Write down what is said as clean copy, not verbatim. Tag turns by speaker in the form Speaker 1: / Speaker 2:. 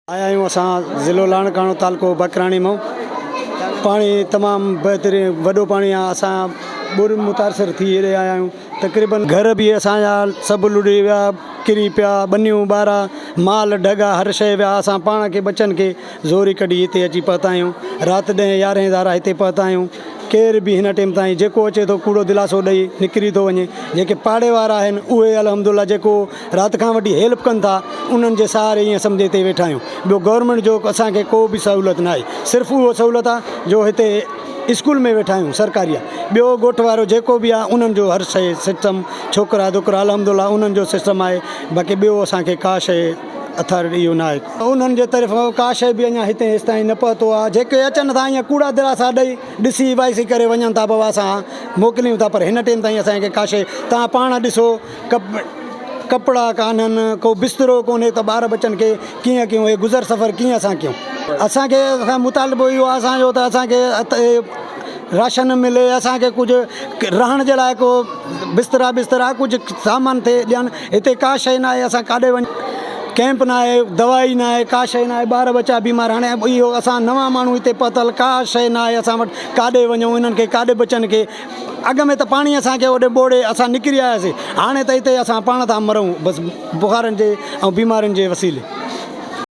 Speaker 1: आया आहियूं असां ज़िलो लाणकाणो तालुको बकराणी मां। पानी तमामु बहितरीनु वॾो पाणी आहे। असां ॿुरियुनि मुतासिर थी हेॾे आया आहियूं। तक़रीबन घर बि असांजा सभु लुड़ी विया, किरी पिया, ॿनियूं ॿारा माल ढगा हर शइ विया। असां पाण खे बचनि खे ज़ोरी कढी हिते अची पहुता आहियूं। राति 10-11 हिते पहुता आहियूं। केर बि हिन टाइम ताईं जेको अचे थो कूड़ो दिलासो ॾेई निकिरी थो वञे। जेके पाड़े वारा आहिनि उहे अल्हम्दुलिल्लाह जेको राति खां वठी हेल्प कनि था, उन्हनि जे सहारे ईअं सम्झे हिते वेठा आहियूं। ॿियो गवर्नमेंट जो असांखे को बि सहूलियत न आहे। सिर्फ़ु उहो सहूलियत आहे जो हिते स्कूल में वेठा आहियूं सरकारी आहे। ॿियो ॻोठ वारो जेको बि आहे उन्हनि जो हर शइ सिस्टम, छोकिरा छोकिरा अल्हम्दुलिल्लाह उन्हनि जो सिस्टम आहे। बाक़ी ॿियो असांखे का शइ अथॉरिटी इहो न आहे। उन्हनि जे तरफ़ां का शइ बि अञा हिते हेसि ताईं न पहुतो आहे। जेके अचनि था ईअं कूड़ा दिलासा ॾेई ॾिसी वाइसी करे वञनि था, बाबा असां मोकिलियूं था, पर हिन टाइम ताईं असांखे का शइ तव्हां पाण ॾिसो कपिड़ा कान्हनि, को बिस्तरो कोन्हे, त ॿार बचनि खे कीअं कयूं, हे गुज़र सफ़र कीअं असां कयूं। असांखे मुतालिबो इहो आहे असांजो त असांखे राशन मिले, असांखे कुझु रहण जे लाइ को बिस्तरा कुझु सामान थिए ॾियनि। हिते का शइ न आहे। असां काॾे वञ कैंप न आहे, दवाई न आहे, का शइ न आहे। ॿार बच्चा बीमार, हाणे इहो असां नवां माण्हू हिते पहुतल, का शइ न आहे असां वटि। काॾे वञूं हिननि खे, काॾे बचनि खे। अॻ में त पाणी असांखे होॾे ॿोड़े असां निकिरी आयासीं। हाणे त हिते असां पाण था मरूं बसि बुखारनि जे ऐं बीमारियुनि जे वसीले।